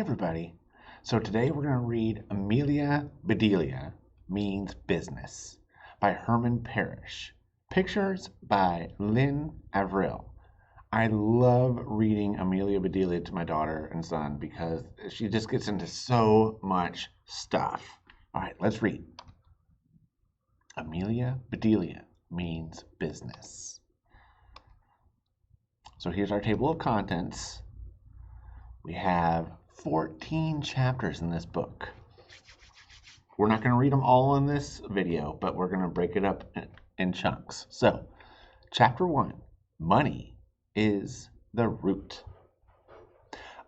everybody. So today we're going to read Amelia Bedelia Means Business by Herman Parish. Pictures by Lynn Avril. I love reading Amelia Bedelia to my daughter and son because she just gets into so much stuff. All right, let's read. Amelia Bedelia Means Business. So here's our table of contents. We have 14 chapters in this book. We're not going to read them all in this video, but we're going to break it up in chunks. So, chapter 1, Money is the Root.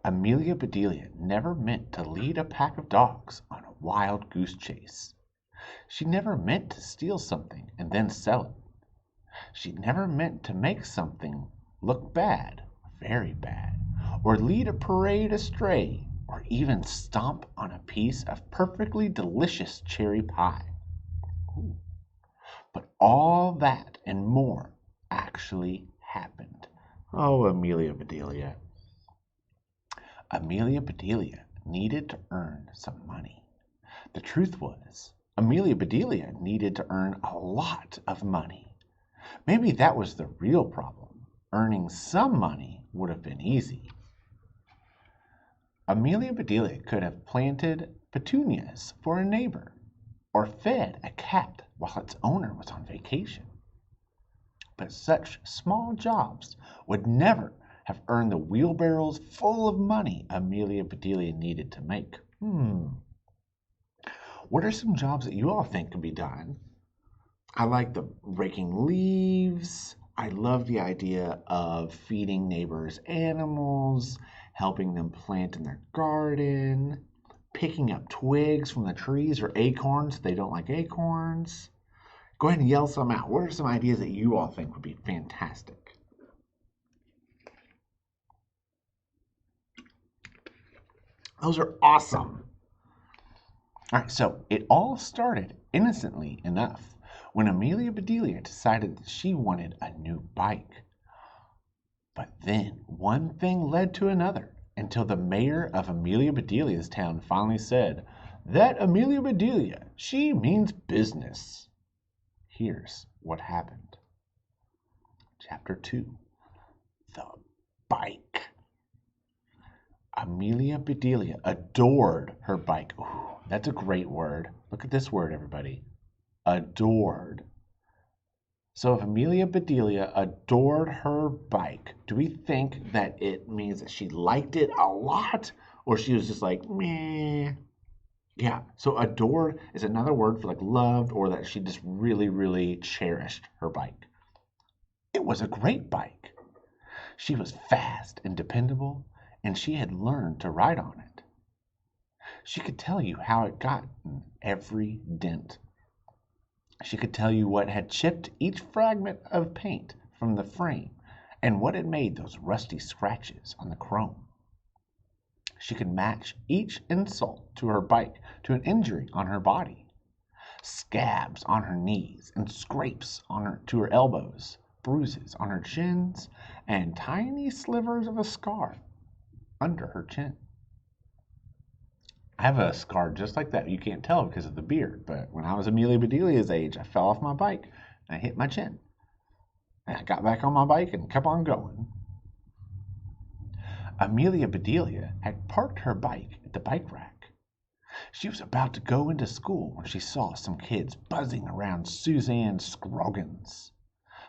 Amelia Bedelia never meant to lead a pack of dogs on a wild goose chase. She never meant to steal something and then sell it. She never meant to make something look bad, very bad, or lead a parade astray, or even stomp on a piece of perfectly delicious cherry pie. Ooh. But all that and more actually happened. Oh, Amelia Bedelia. Amelia Bedelia needed to earn some money. The truth was, Amelia Bedelia needed to earn a lot of money. Maybe that was the real problem. Earning some money would have been easy. Amelia Bedelia could have planted petunias for a neighbor or fed a cat while its owner was on vacation. But such small jobs would never have earned the wheelbarrows full of money Amelia Bedelia needed to make. What are some jobs that you all think could be done? I like the raking leaves. I love the idea of feeding neighbors animals, helping them plant in their garden, picking up twigs from the trees or acorns if they don't like acorns. Go ahead and yell some out. What are some ideas that you all think would be fantastic? Those are awesome. All right, so it all started innocently enough when Amelia Bedelia decided that she wanted a new bike. But then one thing led to another until the mayor of Amelia Bedelia's town finally said, "That Amelia Bedelia, she means business." Here's what happened. Chapter 2, The Bike. Amelia Bedelia adored her bike. Ooh, that's a great word. Look at this word, everybody. Adored. So if Amelia Bedelia adored her bike, do we think that it means that she liked it a lot, or she was just like, meh? Yeah, so adored is another word for like loved, or that she just really, really cherished her bike. It was a great bike. She was fast and dependable, and she had learned to ride on it. She could tell you how it got in every dent. She could tell you what had chipped each fragment of paint from the frame and what had made those rusty scratches on the chrome. She could match each insult to her bike to an injury on her body. Scabs on her knees and scrapes to her elbows, bruises on her chins, and tiny slivers of a scar under her chin. I have a scar just like that. You can't tell because of the beard, but when I was Amelia Bedelia's age, I fell off my bike and I hit my chin. And I got back on my bike and kept on going. Amelia Bedelia had parked her bike at the bike rack. She was about to go into school when she saw some kids buzzing around Suzanne Scroggins.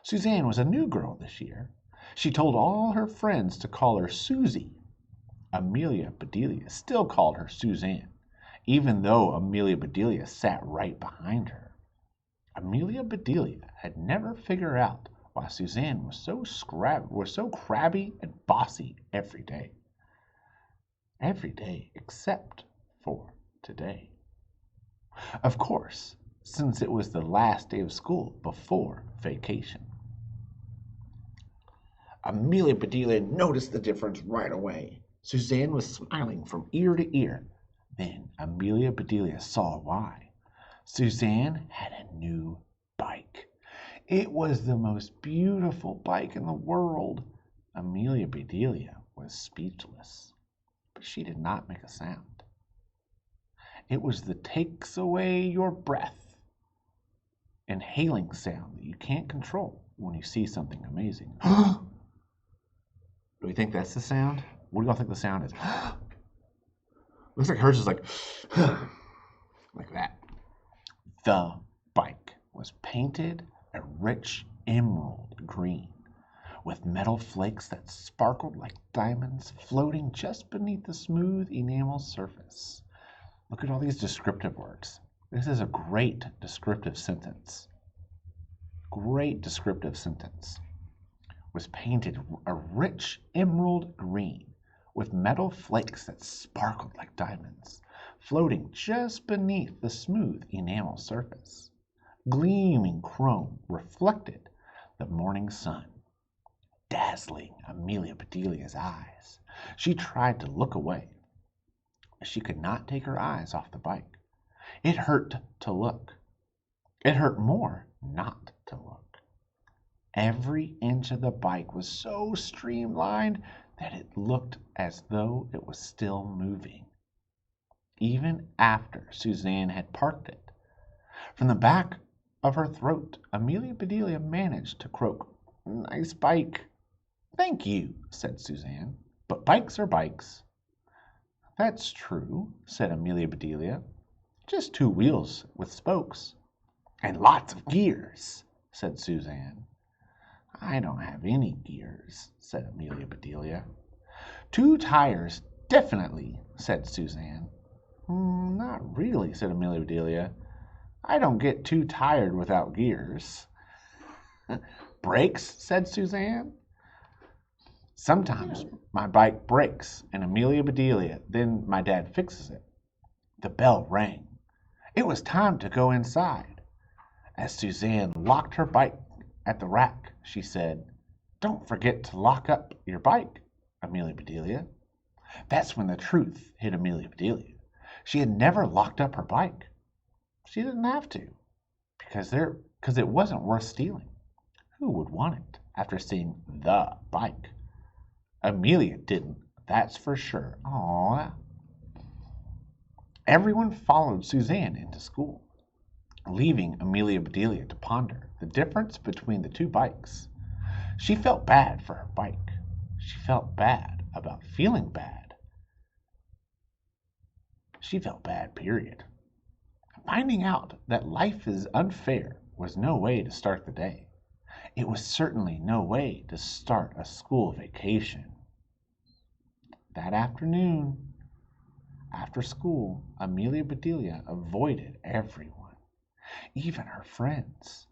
Suzanne was a new girl this year. She told all her friends to call her Susie. Amelia Bedelia still called her Suzanne, even though Amelia Bedelia sat right behind her. Amelia Bedelia had never figured out why Suzanne was so crabby and bossy every day. Every day except for today. Of course, since it was the last day of school before vacation. Amelia Bedelia noticed the difference right away. Suzanne was smiling from ear to ear. Then Amelia Bedelia saw why. Suzanne had a new bike. It was the most beautiful bike in the world. Amelia Bedelia was speechless. but she did not make a sound. It was the takes away your breath, inhaling sound that you can't control when you see something amazing. Do we think that's the sound? What do y'all think the sound is? Looks like hers is like that. The bike was painted a rich emerald green, with metal flakes that sparkled like diamonds floating just beneath the smooth enamel surface. Look at all these descriptive words. This is a great descriptive sentence. Great descriptive sentence. Was painted a rich emerald green, with metal flakes that sparkled like diamonds, floating just beneath the smooth enamel surface. Gleaming chrome reflected the morning sun, dazzling Amelia Bedelia's eyes. She tried to look away. She could not take her eyes off the bike. It hurt to look. It hurt more not to look. Every inch of the bike was so streamlined that it looked as though it was still moving, even after Suzanne had parked it. From the back of her throat, Amelia Bedelia managed to croak, "Nice bike." "Thank you," said Suzanne, "but bikes are bikes." "That's true," said Amelia Bedelia. "Just two wheels with spokes." "And lots of gears," said Suzanne. "I don't have any gears," said Amelia Bedelia. "Two tires, definitely," said Suzanne. "Not really," said Amelia Bedelia. "I don't get too tired without gears." "Brakes," said Suzanne. "Sometimes my bike breaks, and Amelia Bedelia, then my dad fixes it." The bell rang. It was time to go inside. As Suzanne locked her bike at the rack, she said, "Don't forget to lock up your bike, Amelia Bedelia." That's when the truth hit Amelia Bedelia. She had never locked up her bike. She didn't have to, because it wasn't worth stealing. Who would want it after seeing the bike? Amelia didn't, that's for sure. Aww. Everyone followed Suzanne into school, leaving Amelia Bedelia to ponder the difference between the two bikes. She felt bad for her bike. She felt bad about feeling bad. She felt bad, period. Finding out that life is unfair was no way to start the day. It was certainly no way to start a school vacation. That afternoon, after school, Amelia Bedelia avoided everyone, even her friends.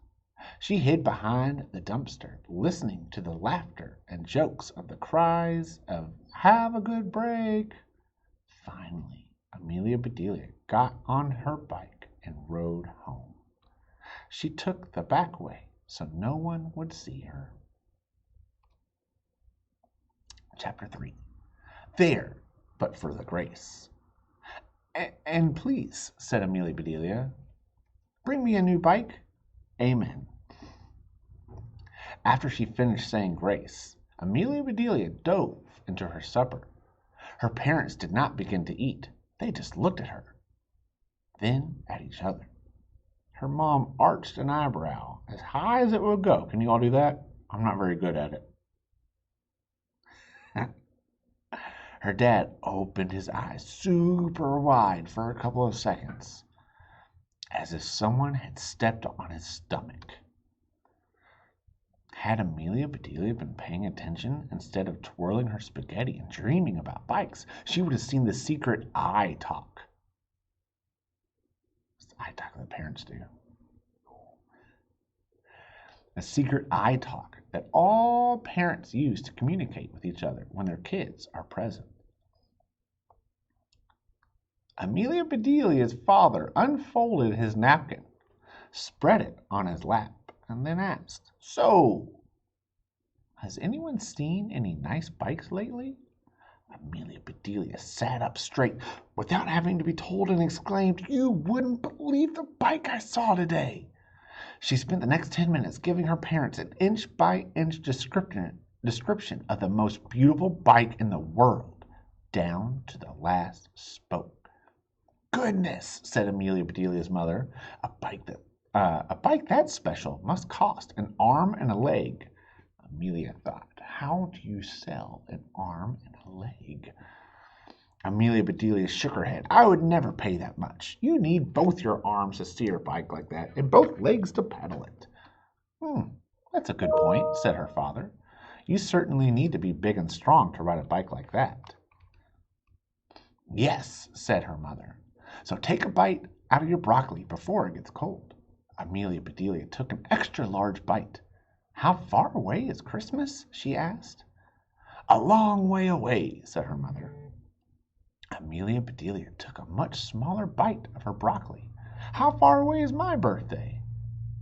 She hid behind the dumpster, listening to the laughter and jokes of the cries of "Have a good break." Finally, Amelia Bedelia got on her bike and rode home. She took the back way so no one would see her. Chapter 3. There, but for the grace. And please," said Amelia Bedelia, "bring me a new bike." Amen. After she finished saying grace, Amelia Bedelia dove into her supper. Her parents did not begin to eat. They just looked at her, then at each other. Her mom arched an eyebrow as high as it would go. Can you all do that? I'm not very good at it. Her dad opened his eyes super wide for a couple of seconds, as if someone had stepped on his stomach. Had Amelia Bedelia been paying attention instead of twirling her spaghetti and dreaming about bikes, she would have seen the secret eye talk. It's the eye talk that parents do. A secret eye talk that all parents use to communicate with each other when their kids are present. Amelia Bedelia's father unfolded his napkin, spread it on his lap, and then asked, "So, has anyone seen any nice bikes lately?" Amelia Bedelia sat up straight without having to be told and exclaimed, "You wouldn't believe the bike I saw today." She spent the next 10 minutes giving her parents an inch-by-inch description of the most beautiful bike in the world. down to the last spoke. "Goodness," said Amelia Bedelia's mother, "a bike that special must cost an arm and a leg." Amelia thought, how do you sell an arm and a leg? Amelia Bedelia shook her head. "I would never pay that much. You need both your arms to steer a bike like that and both legs to pedal it." That's a good point," said her father. "You certainly need to be big and strong to ride a bike like that." "Yes," said her mother. "So take a bite out of your broccoli before it gets cold." Amelia Bedelia took an extra large bite. "How far away is Christmas?" she asked. "A long way away," said her mother. Amelia Bedelia took a much smaller bite of her broccoli. "How far away is my birthday?"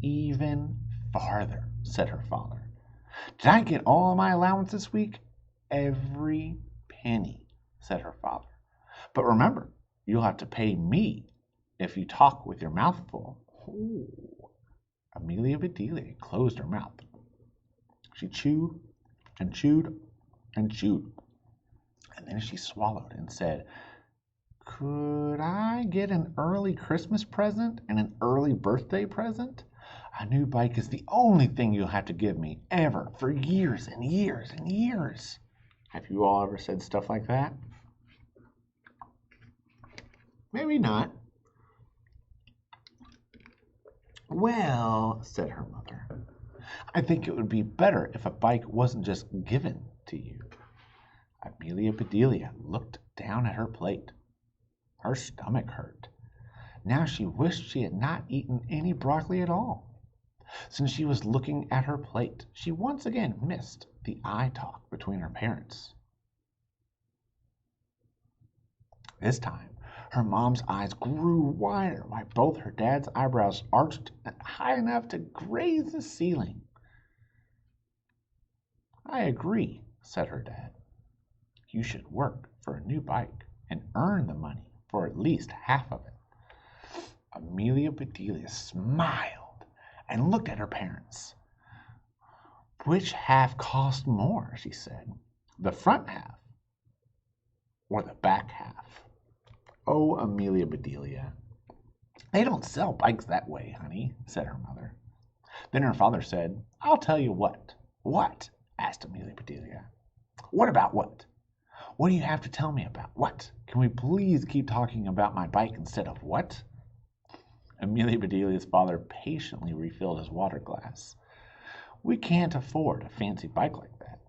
"Even farther," said her father. "Did I get all my allowance this week?" "Every penny," said her father. "But remember, you'll have to pay me if you talk with your mouth full." Amelia Bedelia closed her mouth. She chewed and chewed and chewed. And then she swallowed and said, "Could I get an early Christmas present and an early birthday present? A new bike is the only thing you'll have to give me ever for years and years and years." Have you all ever said stuff like that? Maybe not. "Well," said her mother, "I think it would be better if a bike wasn't just given to you." Amelia Bedelia looked down at her plate. Her stomach hurt. Now she wished she had not eaten any broccoli at all. Since she was looking at her plate, she once again missed the eye talk between her parents. This time, her mom's eyes grew wider while both her dad's eyebrows arched high enough to graze the ceiling. "I agree," said her dad. "You should work for a new bike and earn the money for at least half of it." Amelia Bedelia smiled and looked at her parents. "Which half cost more?" she said. "The front half or the back half?" "Oh, Amelia Bedelia, they don't sell bikes that way, honey," said her mother. Then her father said, "I'll tell you what." "What?" asked Amelia Bedelia. "What about what? What do you have to tell me about what? Can we please keep talking about my bike instead of what?" Amelia Bedelia's father patiently refilled his water glass. "We can't afford a fancy bike like that,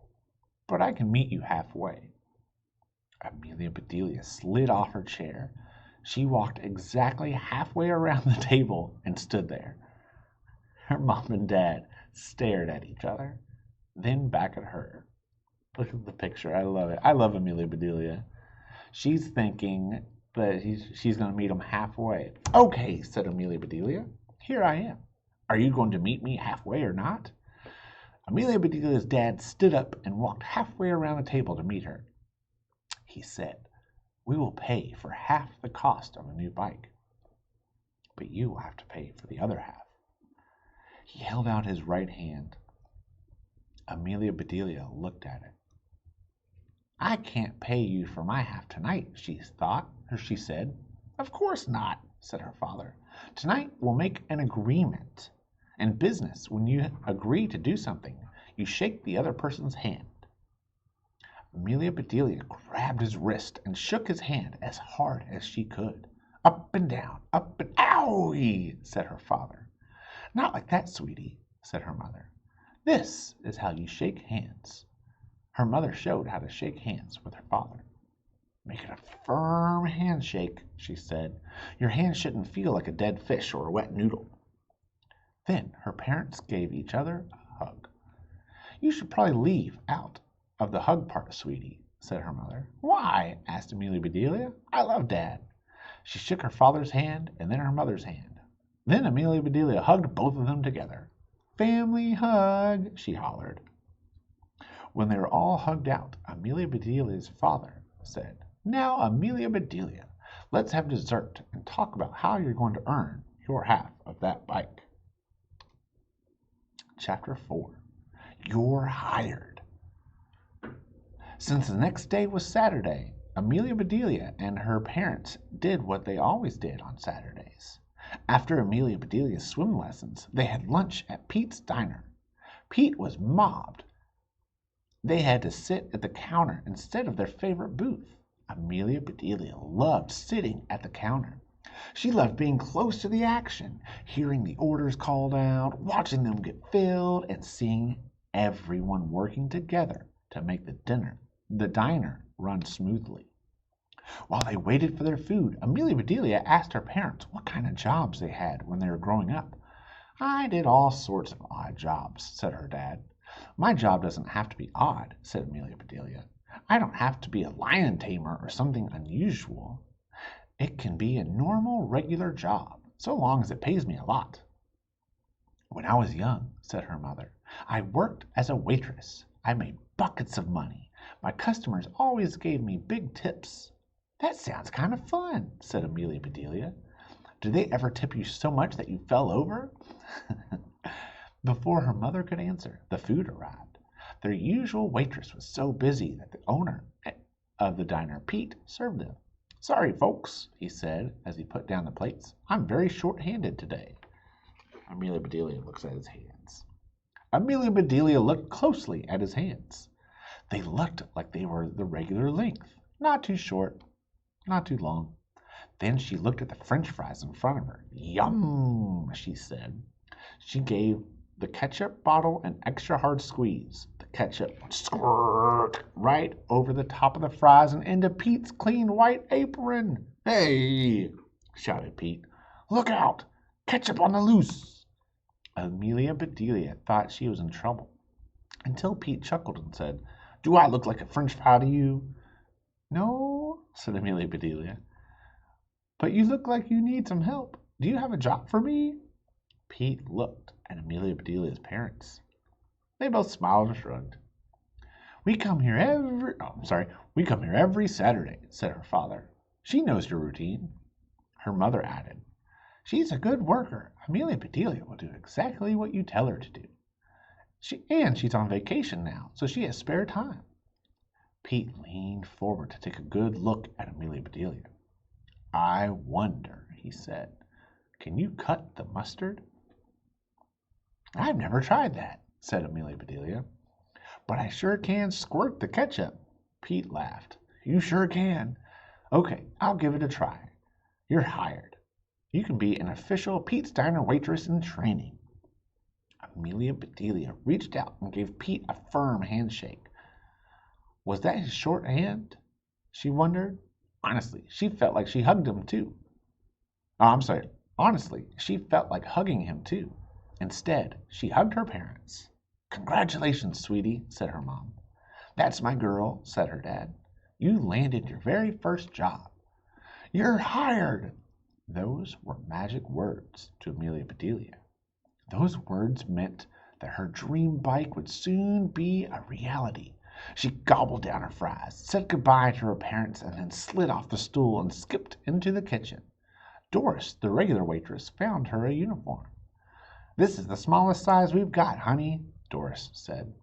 but I can meet you halfway." Amelia Bedelia slid off her chair. She walked exactly halfway around the table and stood there. Her mom and dad stared at each other, then back at her. Look at the picture. I love it. I love Amelia Bedelia. She's thinking that she's going to meet him halfway. "Okay," said Amelia Bedelia. "Here I am. Are you going to meet me halfway or not?" Amelia Bedelia's dad stood up and walked halfway around the table to meet her. He said, "We will pay for half the cost of a new bike, but you will have to pay for the other half." He held out his right hand. Amelia Bedelia looked at it. "I can't pay you for my half tonight," she said. "Of course not," said her father. "Tonight we'll make an agreement. In business, when you agree to do something, you shake the other person's hand." Amelia Bedelia grabbed his wrist and shook his hand as hard as she could. Up and down, up and... "Owie!" said her father. "Not like that, sweetie," said her mother. "This is how you shake hands." Her mother showed how to shake hands with her father. "Make it a firm handshake," she said. "Your hand shouldn't feel like a dead fish or a wet noodle." Then her parents gave each other a hug. "You should probably leave out of the hug part, sweetie," said her mother. "Why?" asked Amelia Bedelia. "I love Dad." She shook her father's hand and then her mother's hand. Then Amelia Bedelia hugged both of them together. "Family hug," she hollered. When they were all hugged out, Amelia Bedelia's father said, "Now, Amelia Bedelia, let's have dessert and talk about how you're going to earn your half of that bike." Chapter 4. You're hired. Since the next day was Saturday, Amelia Bedelia and her parents did what they always did on Saturdays. After Amelia Bedelia's swim lessons, they had lunch at Pete's diner. Pete was mobbed. They had to sit at the counter instead of their favorite booth. Amelia Bedelia loved sitting at the counter. She loved being close to the action, hearing the orders called out, watching them get filled, and seeing everyone working together to make the diner run smoothly. While they waited for their food, Amelia Bedelia asked her parents what kind of jobs they had when they were growing up. I did all sorts of odd jobs, said her dad. My job doesn't have to be odd, said Amelia Bedelia. I don't have to be a lion tamer or something unusual. It can be a normal, regular job, so long as it pays me a lot. When I was young, said her mother, I worked as a waitress. I made buckets of money. My customers always gave me big tips. That sounds kind of fun, said Amelia Bedelia. Did they ever tip you so much that you fell over? Before her mother could answer, the food arrived. Their usual waitress was so busy that the owner of the diner, Pete, served them. Sorry, folks, he said as he put down the plates. I'm very short-handed today. Amelia Bedelia looks at his hands. Amelia Bedelia looked closely at his hands. They looked like they were the regular length, not too short, not too long. Then she looked at the French fries in front of her. Yum, she said. She gave the ketchup bottle an extra hard squeeze. The ketchup went squirt right over the top of the fries and into Pete's clean white apron. Hey, shouted Pete. Look out! Ketchup on the loose! Amelia Bedelia thought she was in trouble, until Pete chuckled and said, Do I look like a French fry to you? No, said Amelia Bedelia. But you look like you need some help. Do you have a job for me? Pete looked at Amelia Bedelia's parents. They both smiled and shrugged. We come here every Saturday, said her father. She knows your routine. Her mother added, She's a good worker. Amelia Bedelia will do exactly what you tell her to do. She's on vacation now, so she has spare time. Pete leaned forward to take a good look at Amelia Bedelia. I wonder, he said, can you cut the mustard? I've never tried that, said Amelia Bedelia. But I sure can squirt the ketchup. Pete laughed. You sure can. Okay, I'll give it a try. You're hired. You can be an official Pete's Diner waitress in training. Amelia Bedelia reached out and gave Pete a firm handshake. Was that his short hand? She wondered. Honestly, she felt like she hugged him too. Honestly, she felt like hugging him too. Instead, she hugged her parents. Congratulations, sweetie, said her mom. That's my girl, said her dad. You landed your very first job. You're hired. Those were magic words to Amelia Bedelia. Those words meant that her dream bike would soon be a reality. She gobbled down her fries, said goodbye to her parents, and then slid off the stool and skipped into the kitchen. Doris, the regular waitress, found her a uniform. This is the smallest size we've got, honey, Doris said.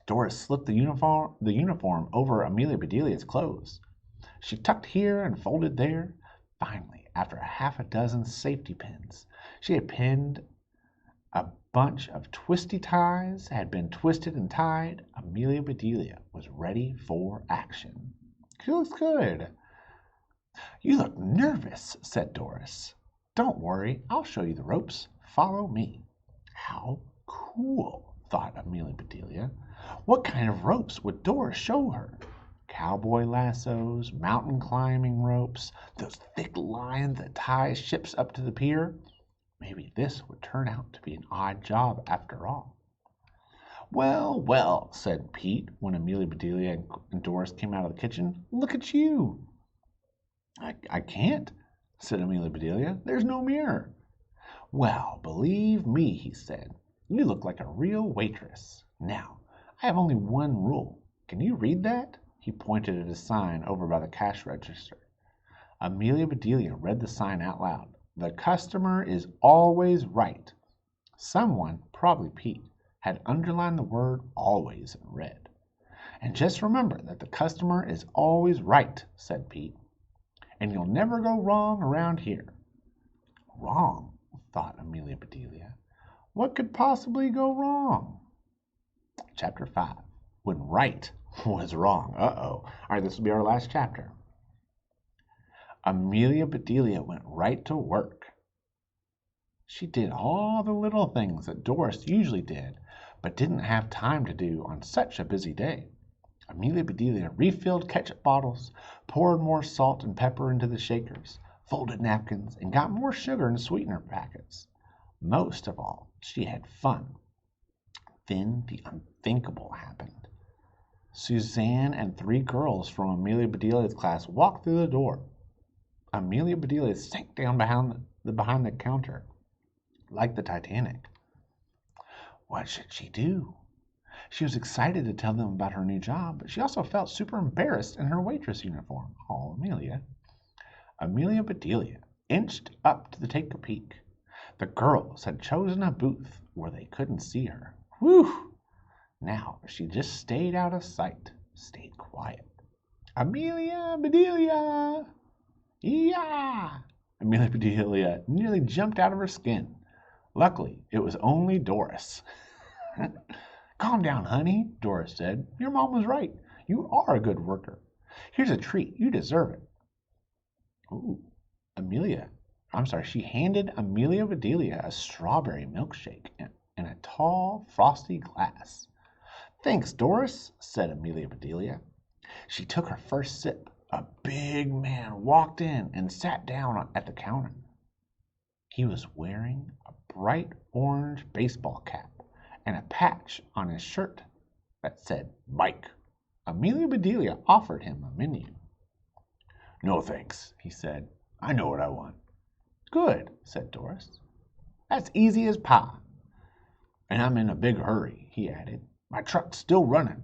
Doris slipped the uniform over Amelia Bedelia's clothes. She tucked here and folded there. Finally, after a half a dozen safety pins, she had pinned a bunch of twisty ties, had been twisted and tied. Amelia Bedelia was ready for action. She looks good. You look nervous, said Doris. Don't worry, I'll show you the ropes. Follow me. How cool, thought Amelia Bedelia. What kind of ropes would Doris show her? Cowboy lassos, mountain climbing ropes, those thick lines that tie ships up to the pier. Maybe this would turn out to be an odd job after all. Well, well, said Pete when Amelia Bedelia and Doris came out of the kitchen. Look at you. I can't, said Amelia Bedelia. There's no mirror. Well, believe me, he said. You look like a real waitress. Now, I have only one rule. Can you read that? He pointed at a sign over by the cash register. Amelia Bedelia read the sign out loud. The customer is always right. Someone, probably Pete, had underlined the word always in red. And just remember that the customer is always right, said Pete. And you'll never go wrong around here. Wrong, thought Amelia Bedelia. What could possibly go wrong? Chapter 5. When right was wrong. Uh-oh. All right, this will be our last chapter. Amelia Bedelia went right to work. She did all the little things that Doris usually did, but didn't have time to do on such a busy day. Amelia Bedelia refilled ketchup bottles, poured more salt and pepper into the shakers, folded napkins, and got more sugar in sweetener packets. Most of all, she had fun. Then the unthinkable happened. Suzanne and 3 girls from Amelia Bedelia's class walked through the door. Amelia Bedelia sank down behind the counter, like the Titanic. What should she do? She was excited to tell them about her new job, but she also felt super embarrassed in her waitress uniform. Oh, Amelia. Amelia Bedelia inched up to take a peek. The girls had chosen a booth where they couldn't see her. Whew! Now she just stayed out of sight, stayed quiet. Amelia Bedelia! Yeah! Amelia Bedelia nearly jumped out of her skin. Luckily, it was only Doris. Calm down, honey, Doris said. Your mom was right. You are a good worker. Here's a treat. You deserve it. Ooh, she handed Amelia Bedelia a strawberry milkshake in a tall, frosty glass. Thanks, Doris, said Amelia Bedelia. She took her first sip. A big man walked in and sat down at the counter. He was wearing a bright orange baseball cap and a patch on his shirt that said Mike. Amelia Bedelia offered him a menu. No thanks, he said. I know what I want. Good, said Doris. That's easy as pie. And I'm in a big hurry, he added. My truck's still running.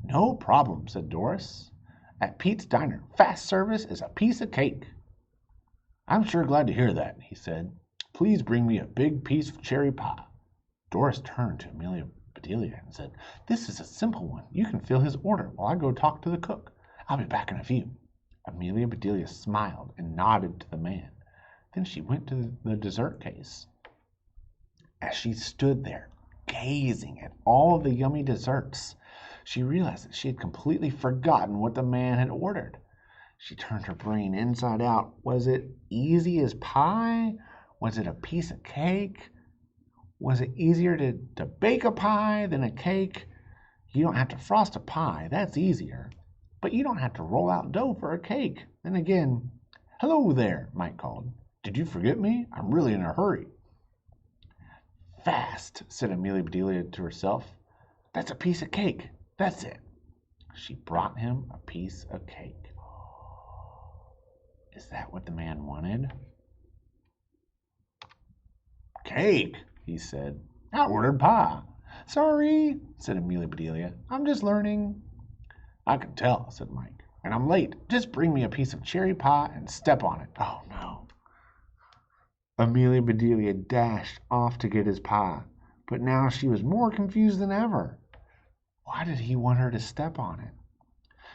No problem, said Doris. At Pete's Diner, fast service is a piece of cake. I'm sure glad to hear that, he said. Please bring me a big piece of cherry pie. Doris turned to Amelia Bedelia and said, This is a simple one. You can fill his order while I go talk to the cook. I'll be back in a few. Amelia Bedelia smiled and nodded to the man. Then she went to the dessert case. As she stood there, gazing at all of the yummy desserts, she realized that she had completely forgotten what the man had ordered. She turned her brain inside out. Was it easy as pie? Was it a piece of cake? Was it easier to bake a pie than a cake? You don't have to frost a pie. That's easier. But you don't have to roll out dough for a cake. Then again, hello there, Mike called. Did you forget me? I'm really in a hurry. Fast, said Amelia Bedelia to herself. That's a piece of cake. That's it. She brought him a piece of cake. Is that what the man wanted? Cake, he said. I ordered pie. Sorry, said Amelia Bedelia. I'm just learning. I can tell, said Mike. And I'm late. Just bring me a piece of cherry pie and step on it. Oh, no. Amelia Bedelia dashed off to get his pie, but now she was more confused than ever. Why did he want her to step on it?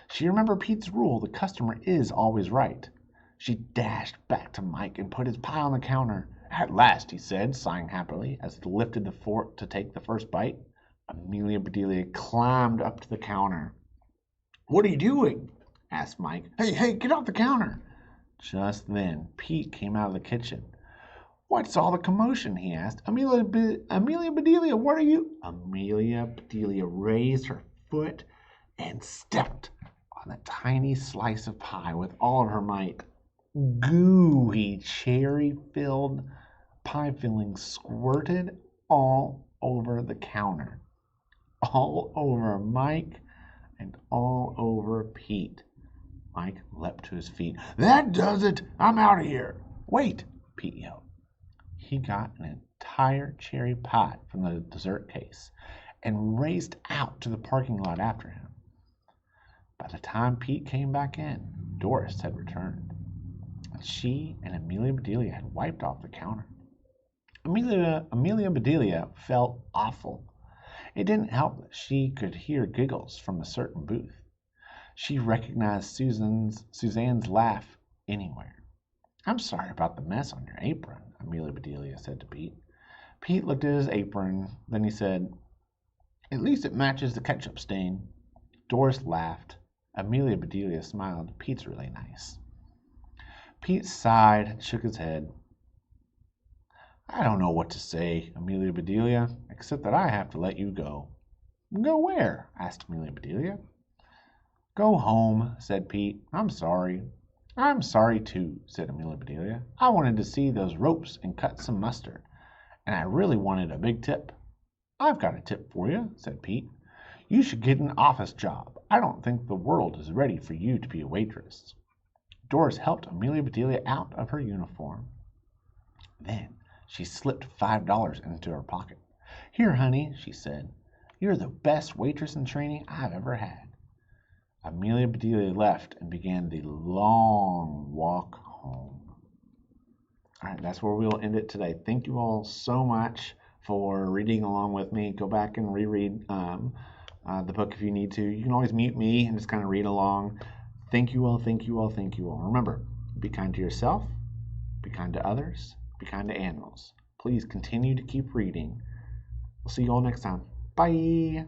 She remembered Pete's rule, the customer is always right. She dashed back to Mike and put his pie on the counter. At last, he said, sighing happily, as he lifted the fork to take the first bite. Amelia Bedelia climbed up to the counter. What are you doing? Asked Mike. Hey, get off the counter. Just then, Pete came out of the kitchen. What's all the commotion? He asked. Amelia Bedelia, what are you? Amelia Bedelia raised her foot and stepped on a tiny slice of pie with all of her might. Gooey cherry-filled pie filling squirted all over the counter, all over Mike and all over Pete. Mike leapt to his feet. That does it! I'm out of here! Wait, Pete yelled. He got an entire cherry pie from the dessert case and raced out to the parking lot after him. By the time Pete came back in, Doris had returned. She and Amelia Bedelia had wiped off the counter. Amelia Bedelia felt awful. It didn't help that she could hear giggles from a certain booth. She recognized Suzanne's laugh anywhere. "I'm sorry about the mess on your apron," Amelia Bedelia said to Pete. Pete looked at his apron, then he said, "At least it matches the ketchup stain." Doris laughed. Amelia Bedelia smiled. "Pete's really nice." Pete sighed and shook his head. "I don't know what to say, Amelia Bedelia, except that I have to let you go." "Go where?" asked Amelia Bedelia. "Go home," said Pete. "I'm sorry." "I'm sorry too," said Amelia Bedelia. "I wanted to see those ropes and cut some mustard, and I really wanted a big tip." "I've got a tip for you," said Pete. "You should get an office job. I don't think the world is ready for you to be a waitress." Doris helped Amelia Bedelia out of her uniform. Then she slipped $5 into her pocket. "Here, honey," she said. "You're the best waitress in training I've ever had." Amelia Bedelia left and began the long walk home. All right, that's where we'll end it today. Thank you all so much for reading along with me. Go back and reread the book if you need to. You can always mute me and just kind of read along. Thank you all, thank you all, thank you all. Remember, be kind to yourself, be kind to others, be kind to animals. Please continue to keep reading. We'll see you all next time. Bye.